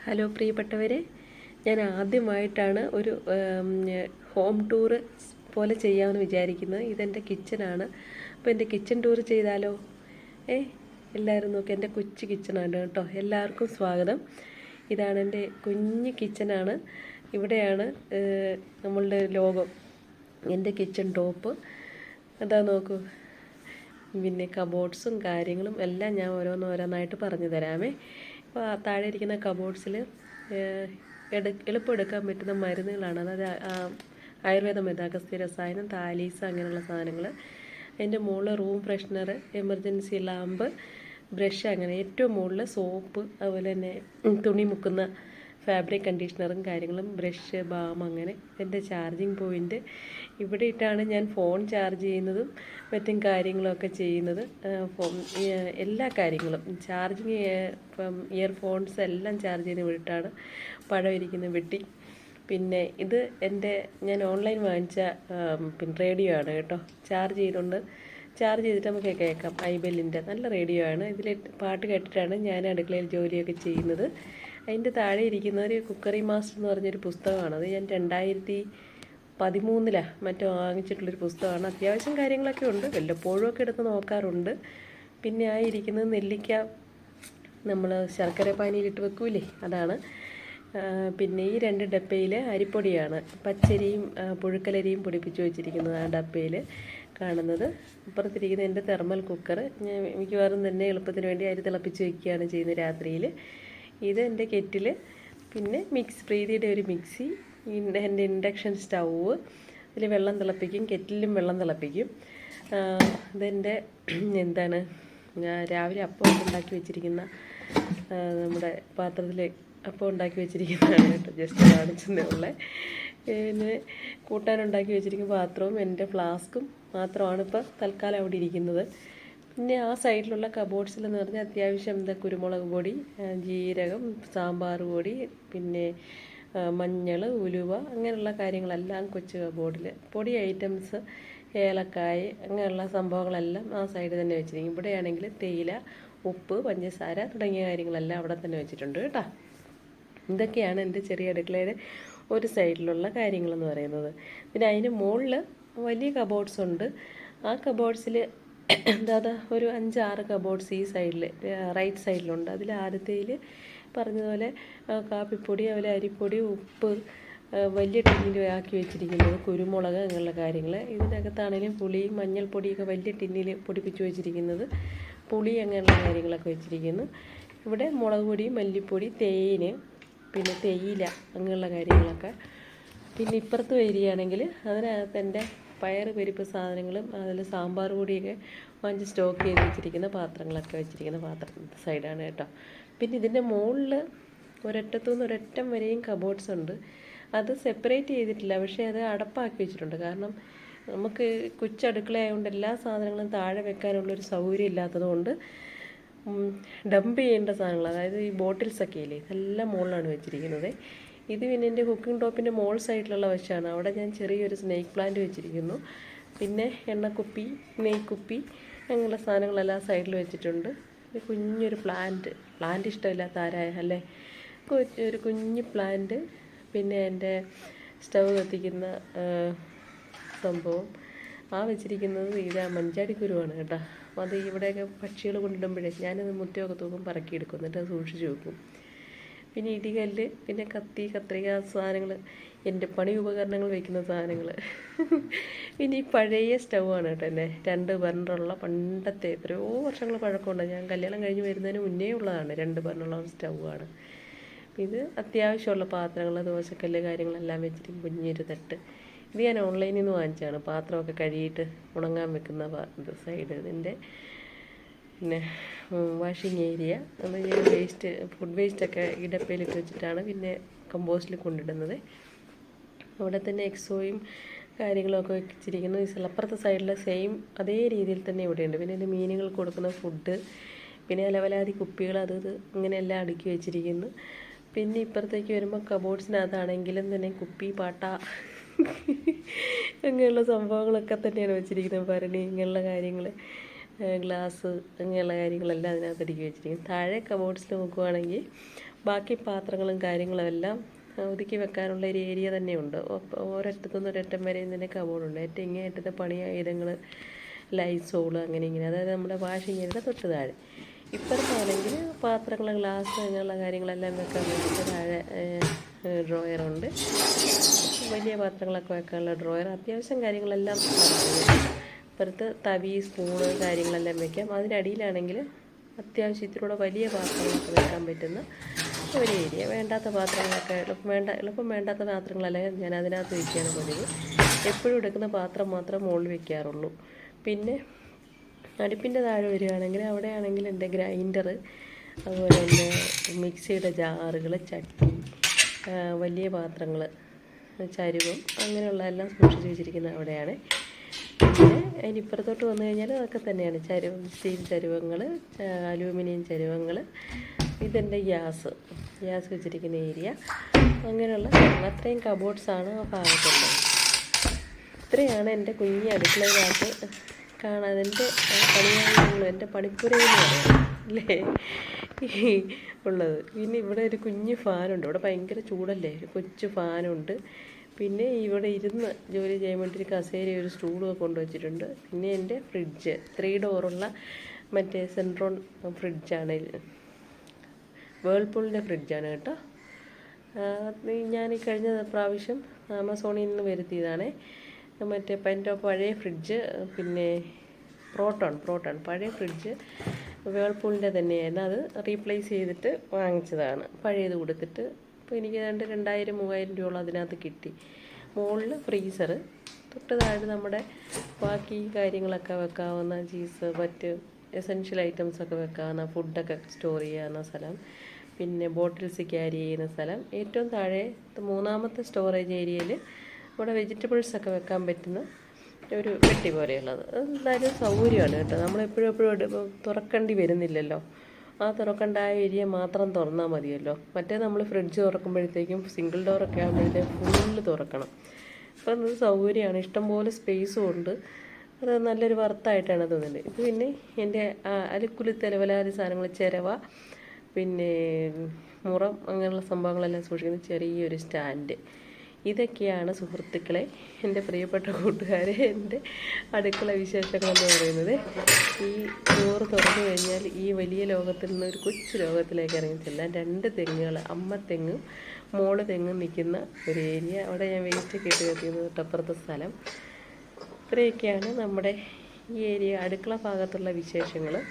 Hello പ്രിയപ്പെട്ടവരെ, ഞാൻ ആദ്യമായിട്ടാണ് ഒരു ഹോം ടൂറ് പോലെ ചെയ്യാമെന്ന് വിചാരിക്കുന്നത്. ഇതെൻ്റെ കിച്ചനാണ്. അപ്പോൾ എൻ്റെ കിച്ചൺ ടൂർ ചെയ്താലോ? എല്ലാവരും നോക്കി, എൻ്റെ കൊച്ചു കിച്ചണാണ് കേട്ടോ. എല്ലാവർക്കും സ്വാഗതം. ഇതാണ് എൻ്റെ കുഞ്ഞ് കിച്ചനാണ്. ഇവിടെയാണ് നമ്മളുടെ ലോകം, എൻ്റെ കിച്ചൺ ടോപ്പ്. അതാ നോക്കൂ. പിന്നെ കബോർഡ്സും കാര്യങ്ങളും എല്ലാം ഞാൻ ഓരോന്നായിട്ട് പറഞ്ഞു തരാമേ. അപ്പോൾ താഴെ ഇരിക്കുന്ന കബോർഡ്സിൽ എളുപ്പം എടുക്കാൻ പറ്റുന്ന മരുന്നുകളാണ്. അതായത് ആയുർവേദ മരുന്ന്, അഗസ്ത്യ രസായനം, താലീസ്, അങ്ങനെയുള്ള സാധനങ്ങൾ. അതിൻ്റെ മുകളിൽ room freshener, emergency lamp, brush, അങ്ങനെ ഏറ്റവും മുകളിൽ സോപ്പ്, അതുപോലെ തന്നെ തുണി മുക്കുന്ന ഫാബ്രിക് കണ്ടീഷണറും കാര്യങ്ങളും, ബ്രഷ്, ബാം, അങ്ങനെ. എൻ്റെ ചാർജിങ് പോയിൻറ്റ് ഇവിടെ ഇട്ടാണ് ഞാൻ ഫോൺ ചാർജ് ചെയ്യുന്നതും മറ്റും കാര്യങ്ങളൊക്കെ ചെയ്യുന്നത്. എല്ലാ കാര്യങ്ങളും ചാർജിങ്, ഇപ്പം ഇയർഫോൺസ് എല്ലാം ചാർജ് ചെയ്യുന്ന വീട്ടാണ്. പഴം ഇരിക്കുന്ന വെട്ടി. പിന്നെ ഇത് ഞാൻ ഓൺലൈൻ വാങ്ങിച്ച റേഡിയോ ആണ് കേട്ടോ. ചാർജ് ചെയ്തിട്ട് നമുക്ക് കേൾക്കാം. ഐബെല്ലിൻ്റെ നല്ല റേഡിയോ ആണ്. ഇതിൽ പാട്ട് കേട്ടിട്ടാണ് ഞാൻ അടുക്കളയിൽ ജോലിയൊക്കെ ചെയ്യുന്നത്. അതിൻ്റെ താഴെ ഇരിക്കുന്ന ഒരു കുക്കറി മാസ്റ്റർ എന്ന് പറഞ്ഞൊരു പുസ്തകമാണ്. അത് ഞാൻ 2013 മറ്റോ വാങ്ങിച്ചിട്ടുള്ളൊരു പുസ്തകമാണ്. അത്യാവശ്യം കാര്യങ്ങളൊക്കെ ഉണ്ട്, വല്ലപ്പോഴും ഒക്കെ എടുത്ത് നോക്കാറുണ്ട്. പിന്നെ ഇരിക്കുന്നത് നെല്ലിക്ക നമ്മൾ ശർക്കര പാനിയിലിട്ട് വെക്കൂലേ, അതാണ്. പിന്നെ ഈ 2 ഡപ്പയിൽ അരിപ്പൊടിയാണ്, പച്ചരിയും പുഴുക്കലരിയും പൊടിപ്പിച്ച് വെച്ചിരിക്കുന്നത് ആ ഡപ്പയിൽ കാണുന്നത്. അപ്പുറത്തിരിക്കുന്ന എൻ്റെ തെർമൽ കുക്കർ. ഞാൻ മിക്കവാറും തന്നെ എളുപ്പത്തിന് വേണ്ടി അരി തിളപ്പിച്ച് വയ്ക്കുകയാണ് ചെയ്യുന്നത് രാത്രിയിൽ. ഇത് എൻ്റെ കെറ്റിൽ. പിന്നെ പ്രീതിയുടെ ഒരു മിക്സി, എൻ്റെ ഇൻഡക്ഷൻ സ്റ്റൗവ്. ഇതിൽ വെള്ളം തിളപ്പിക്കും, കെറ്റിലും വെള്ളം തിളപ്പിക്കും. ഇതെൻ്റെ രാവിലെ അപ്പം ഉണ്ടാക്കി വെച്ചിരിക്കുന്ന നമ്മുടെ പാത്രത്തിൽ അപ്പം ഉണ്ടാക്കി വെച്ചിരിക്കുന്നതാണ് കേട്ടോ. ജസ്റ്റ് കാണിച്ചതേ ഉള്ളേ. പിന്നെ കൂട്ടാനുണ്ടാക്കി വെച്ചിരിക്കുന്ന പാത്രവും എൻ്റെ ഫ്ലാസ്കും മാത്രമാണ് ഇപ്പോൾ തൽക്കാലം അവിടെ ഇരിക്കുന്നത്. പിന്നെ ആ സൈഡിലുള്ള കബോർഡ്സിലെന്ന് പറഞ്ഞാൽ അത്യാവശ്യം കുരുമുളക് പൊടി, ജീരകം, സാമ്പാർ പൊടി, പിന്നെ മഞ്ഞൾ, ഉലുവ, അങ്ങനെയുള്ള കാര്യങ്ങളെല്ലാം കൊച്ചു കബോർഡിൽ. പൊടി ഐറ്റംസ്, ഏലക്കായ, അങ്ങനെയുള്ള സംഭവങ്ങളെല്ലാം ആ സൈഡിൽ തന്നെ വെച്ചിരിക്കും. ഇവിടെയാണെങ്കിൽ തേയില, ഉപ്പ്, പഞ്ചസാര തുടങ്ങിയ കാര്യങ്ങളെല്ലാം അവിടെ തന്നെ വെച്ചിട്ടുണ്ട് കേട്ടോ. ഇതൊക്കെയാണ് എൻ്റെ ചെറിയ അടുക്കളയുടെ ഒരു സൈഡിലുള്ള കാര്യങ്ങളെന്ന് പറയുന്നത്. പിന്നെ അതിന് മുകളിൽ വലിയ കബോർഡ്സ് ഉണ്ട്. ആ കബോർഡ്സിൽ ഒരു 5-6 കബോർഡ്സ് ഈ സൈഡിൽ, റൈറ്റ് സൈഡിലുണ്ട്. അതിൽ ആദ്യത്തേൽ പറഞ്ഞതുപോലെ കാപ്പിപ്പൊടി, അതുപോലെ അരിപ്പൊടി, ഉപ്പ് വലിയ ടിന്നിൽ ആക്കി വെച്ചിരിക്കുന്നത്, കുരുമുളക്, അങ്ങനെയുള്ള കാര്യങ്ങൾ. ഇതിനകത്താണെങ്കിലും പുളിയും മഞ്ഞൾപ്പൊടിയൊക്കെ വലിയ ടിന്നിൽ പൊടിപ്പിച്ച് വെച്ചിരിക്കുന്നത്, പുളി, അങ്ങനെയുള്ള കാര്യങ്ങളൊക്കെ വെച്ചിരിക്കുന്നു. ഇവിടെ മുളക് പൊടി, മല്ലിപ്പൊടി, തേന്, പിന്നെ തേയില, അങ്ങനെയുള്ള കാര്യങ്ങളൊക്കെ. പിന്നെ ഇപ്പുറത്ത് വരികയാണെങ്കിൽ അതിനകത്ത് എൻ്റെ പയർ, പരിപ്പ് സാധനങ്ങളും അതിൽ സാമ്പാർ പൊടിയൊക്കെ വാങ്ങിച്ച് സ്റ്റോക്ക് ചെയ്ത് വെച്ചിരിക്കുന്ന പാത്രങ്ങളൊക്കെ വെച്ചിരിക്കുന്ന സൈഡാണ് കേട്ടോ. പിന്നെ ഇതിൻ്റെ മുകളിൽ ഒരറ്റത്തുനിന്ന് ഒരറ്റം വരെയും കബോർഡ്സ് ഉണ്ട്. അത് സെപ്പറേറ്റ് ചെയ്തിട്ടില്ല, പക്ഷേ അത് അടപ്പാക്കി വെച്ചിട്ടുണ്ട്. കാരണം നമുക്ക് കൊച്ചടുക്കളയായതുകൊണ്ട് എല്ലാ സാധനങ്ങളും താഴെ വെക്കാനുള്ളൊരു സൗകര്യം ഇല്ലാത്തതുകൊണ്ട് ഡംപ് ചെയ്യേണ്ട സാധനങ്ങൾ, അതായത് ഈ ബോട്ടിൽസൊക്കെ ഇല്ലേ, ഇതെല്ലാം മുകളിലാണ് വെച്ചിരിക്കുന്നത്. ഇത് പിന്നെ എൻ്റെ കുക്കിംഗ് ടോപ്പിൻ്റെ മോൾ സൈഡിലുള്ള വശമാണ്. അവിടെ ഞാൻ ചെറിയൊരു സ്നേക്ക് പ്ലാന്റ് വെച്ചിരിക്കുന്നു. പിന്നെ എണ്ണക്കുപ്പി, നെയ്ക്കുപ്പി, അങ്ങനെയുള്ള സാധനങ്ങളെല്ലാം സൈഡിൽ വെച്ചിട്ടുണ്ട്. കുഞ്ഞൊരു പ്ലാന്റ് ഇഷ്ടമില്ലാത്ത ആരായ അല്ലേ, ഒരു കുഞ്ഞ് പ്ലാന്റ്. പിന്നെ എൻ്റെ സ്റ്റവ് കത്തിക്കുന്ന സംഭവം വെച്ചിരിക്കുന്നത് മഞ്ചാടിക്കുരുവാണ് കേട്ടോ. അത് ഇവിടെയൊക്കെ പക്ഷികൾ കൊണ്ടിടുമ്പോഴേ ഞാനത് മുറ്റമൊക്കെ തൂക്കും, പറക്കിയെടുക്കും, എന്നിട്ട് അത് സൂക്ഷിച്ച് വെക്കും. പിന്നെ ഇടികല്ല്, പിന്നെ കത്തി, കത്രിക സാധനങ്ങൾ, എൻ്റെ പണി ഉപകരണങ്ങൾ വയ്ക്കുന്ന സാധനങ്ങൾ. പിന്നെ ഈ പഴയ സ്റ്റൗവാണ് കേട്ടോ, എൻ്റെ 2 ബർണറുള്ള പണ്ടത്തെ എത്രയോ വർഷങ്ങൾ പഴക്കമുണ്ട്. ഞാൻ കല്യാണം കഴിഞ്ഞ് വരുന്നതിന് മുന്നേ ഉള്ളതാണ്. 2 ബർണറുള്ള സ്റ്റൗവാണ്. ഇത് അത്യാവശ്യമുള്ള പാത്രങ്ങൾ, ദോശക്കല്ല്, കാര്യങ്ങളെല്ലാം വെച്ചിട്ട് കുഞ്ഞൊരു തട്ട്. ഇത് ഞാൻ ഓൺലൈനിൽ നിന്ന് വാങ്ങിച്ചാണ്. പാത്രമൊക്കെ കഴുകിയിട്ട് ഉണങ്ങാൻ വെക്കുന്ന സൈഡ്. ഇതിൻ്റെ പിന്നെ വാഷിംഗ് ഏരിയ. അത് ഞാൻ ഫുഡ് വേസ്റ്റൊക്കെ ഈ ഡപ്പയിലിട്ട് വെച്ചിട്ടാണ് പിന്നെ കമ്പോസ്റ്റിൽ കൊണ്ടിടുന്നത്. അവിടെ തന്നെ എക്സോയും കാര്യങ്ങളൊക്കെ വെച്ചിരിക്കുന്നു. ഈ അപ്പുറത്തെ സൈഡിലെ സെയിം അതേ രീതിയിൽ തന്നെ ഇവിടെയുണ്ട്. പിന്നെ എൻ്റെ മീനുകൾക്ക് കൊടുക്കുന്ന ഫുഡ്, പിന്നെ അലവലാതി കുപ്പികൾ, ഇങ്ങനെയെല്ലാം അടുക്കി വെച്ചിരിക്കുന്നു. പിന്നെ ഇപ്പുറത്തേക്ക് വരുമ്പോൾ കബോർഡ്സിനകത്താണെങ്കിലും തന്നെ കുപ്പി, പാട്ട, അങ്ങനെയുള്ള സംഭവങ്ങളൊക്കെ തന്നെയാണ് വെച്ചിരിക്കുന്നത്. ഭരണി, ഇങ്ങനെയുള്ള കാര്യങ്ങൾ, ഗ്ലാസ്, അങ്ങനെയുള്ള കാര്യങ്ങളെല്ലാം അതിനകത്ത് അടുക്കി വെച്ചിരിക്കും. താഴെ കബോർഡ്സിൽ നോക്കുവാണെങ്കിൽ ബാക്കി പാത്രങ്ങളും കാര്യങ്ങളും എല്ലാം ഒതുക്കി വെക്കാനുള്ള ഒരു ഏരിയ തന്നെയുണ്ട്. ഒരറ്റത്തുനിന്ന് ഒരറ്റം വരെ ഇതിൻ്റെ കബോർഡുണ്ട്. ഏറ്റവും ഇങ്ങേയറ്റത്തെ പണിയായുധങ്ങൾ, ലൈസോള്, അങ്ങനെ ഇങ്ങനെ, അതായത് നമ്മുടെ വാഷിംഗ് ഏരിയയുടെ തൊട്ട് താഴെ. ഇപ്പുറത്താണെങ്കിൽ പാത്രങ്ങൾ, ഗ്ലാസ്, അങ്ങനെയുള്ള കാര്യങ്ങളെല്ലാം വെക്കാൻ വേണ്ടിയിട്ട് താഴെ ഡ്രോയറുണ്ട്. വലിയ പാത്രങ്ങളൊക്കെ വെക്കാനുള്ള ഡ്രോയർ, അത്യാവശ്യം കാര്യങ്ങളെല്ലാം. ഇപ്പുറത്ത് തവി, സ്പൂണ്, കാര്യങ്ങളെല്ലാം വെക്കാം. അതിനടിയിലാണെങ്കിൽ അത്യാവശ്യം ഇത്തിരി വലിയ പാത്രങ്ങളൊക്കെ വെക്കാൻ പറ്റുന്ന ഒരു ഏരിയ. വേണ്ടാത്ത പാത്രങ്ങളൊക്കെ എളുപ്പം വേണ്ടാത്ത പാത്രങ്ങളല്ല ഞാൻ അതിനകത്ത് വയ്ക്കുകയാണ് പതിവ്. എപ്പോഴും എടുക്കുന്ന പാത്രം മാത്രം മുകളിൽ വയ്ക്കാറുള്ളൂ. പിന്നെ അടുപ്പിൻ്റെ താഴെ വരികയാണെങ്കിൽ അവിടെയാണെങ്കിൽ എൻ്റെ ഗ്രൈൻഡർ, അതുപോലെ തന്നെ മിക്സിയുടെ ജാറുകൾ, ചട്ടി, വലിയ പാത്രങ്ങൾ, ചരുവം, അങ്ങനെയുള്ള എല്ലാം സൂക്ഷിച്ച് വെച്ചിരിക്കുന്നത് അവിടെയാണ്. പിന്നെ അതിനിപ്പുറത്തോട്ട് വന്നു കഴിഞ്ഞാൽ അതൊക്കെ തന്നെയാണ്. സ്റ്റീൽ ചരുവങ്ങൾ, അലൂമിനിയം ചരുവങ്ങൾ. ഇതെൻ്റെ ഗ്യാസ് വെച്ചിരിക്കുന്ന ഏരിയ. അങ്ങനെയുള്ള അത്രയും കബോർഡ്സാണ് ആ ഭാഗത്തുള്ളത്. ഇത്രയാണ് എൻ്റെ കുഞ്ഞി അടുക്കളയിനകത്ത് കാണാൻ എൻ്റെ പണിയാളുകളും എൻ്റെ പണിപ്പുരയെന്ന് പറയാം അല്ലേ ഉള്ളത്. പിന്നെ ഇവിടെ ഒരു കുഞ്ഞ് ഫാനുണ്ട്. ഇവിടെ ഭയങ്കര ചൂടല്ലേ, ഒരു കൊച്ചു ഫാനുണ്ട്. പിന്നെ ഇവിടെ ഇരുന്ന് ജോലി ചെയ്യാൻ വേണ്ടി ഒരു കസേര, ഒരു സ്റ്റൂളും ഒക്കെ കൊണ്ടുവച്ചിട്ടുണ്ട്. പിന്നെ എൻ്റെ ഫ്രിഡ്ജ് 3 ഡോറുള്ള മറ്റേ സെൻട്രോൺ ഫ്രിഡ്ജാണ്, വേൾപൂളിൻ്റെ ഫ്രിഡ്ജാണ് കേട്ടോ. ഞാൻ ഈ കഴിഞ്ഞ പ്രാവശ്യം ആമസോണിൽ നിന്ന് വരുത്തിയതാണ്. മറ്റേ പഴയ ഫ്രിഡ്ജ്, പിന്നെ പ്രോട്ടോൺ പഴയ ഫ്രിഡ്ജ് വേൾപൂളിൻ്റെ തന്നെയായിരുന്നു. അത് റീപ്ലേസ് ചെയ്തിട്ട് വാങ്ങിച്ചതാണ്, പഴയത് കൊടുത്തിട്ട്. അപ്പോൾ എനിക്ക് 2000-3000 രൂപയോളം അതിനകത്ത് കിട്ടി. മുകളിൽ ഫ്രീസർ, തൊട്ട് താഴെ നമ്മുടെ ബാക്കി കാര്യങ്ങളൊക്കെ വെക്കാവുന്ന ചീസ്, മറ്റ് എസെൻഷ്യൽ ഐറ്റംസൊക്കെ വെക്കാവുന്ന, ഫുഡൊക്കെ സ്റ്റോർ ചെയ്യാവുന്ന സ്ഥലം, പിന്നെ ബോട്ടിൽസ് ക്യാരി ചെയ്യുന്ന സ്ഥലം. ഏറ്റവും താഴെ 3ാമത്തെ സ്റ്റോറേജ് ഏരിയയിൽ ഇവിടെ വെജിറ്റബിൾസൊക്കെ വെക്കാൻ പറ്റുന്ന ഒരു പെട്ടി പോലെയുള്ളത്. എന്തായാലും സൗകര്യമാണ് കേട്ടോ. നമ്മളെപ്പോഴും തുറക്കേണ്ടി വരുന്നില്ലല്ലോ. ആ തുറക്കേണ്ട ആ ഏരിയ മാത്രം തുറന്നാൽ മതിയല്ലോ. മറ്റേ നമ്മൾ ഫ്രിഡ്ജ് തുറക്കുമ്പോഴത്തേക്കും സിംഗിൾ ഡോറൊക്കെ ആകുമ്പോഴത്തേക്കും ഫുള്ള് തുറക്കണം. അപ്പോൾ അത് സൗകര്യമാണ്, ഇഷ്ടംപോലെ സ്പേസും ഉണ്ട്. അത് നല്ലൊരു വർത്തായിട്ടാണ് തോന്നുന്നത്. ഇത് പിന്നെ എൻ്റെ അലുക്കുലി തെലവലാതി സാധനങ്ങൾ, ചിരവ, പിന്നെ മുറം, അങ്ങനെയുള്ള സംഭവങ്ങളെല്ലാം സൂക്ഷിക്കുന്ന ചെറിയൊരു സ്റ്റാൻഡ്. ഇതൊക്കെയാണ് സുഹൃത്തുക്കളെ, എൻ്റെ പ്രിയപ്പെട്ട കൂട്ടുകാരെ, എൻ്റെ അടുക്കള വിശേഷങ്ങളെന്ന് പറയുന്നത്. ഈ ഡോറ് തുറന്നു കഴിഞ്ഞാൽ ഈ വലിയ ലോകത്തിൽ നിന്ന് ഒരു കൊച്ചു ലോകത്തിലേക്ക് ഇറങ്ങി ചെല്ലാൻ 2 തെങ്ങുകൾ, അമ്മ തെങ്ങും മോള് തെങ്ങും നിൽക്കുന്ന ഒരു ഏരിയ. അവിടെ ഞാൻ വേസ്റ്റൊക്കെ ഇട്ട് കത്തിക്കുന്നത് തൊട്ടപ്പുറത്തെ സ്ഥലം. ഇത്രയൊക്കെയാണ് നമ്മുടെ ഈ ഏരിയ അടുക്കള ഭാഗത്തുള്ള വിശേഷങ്ങൾ.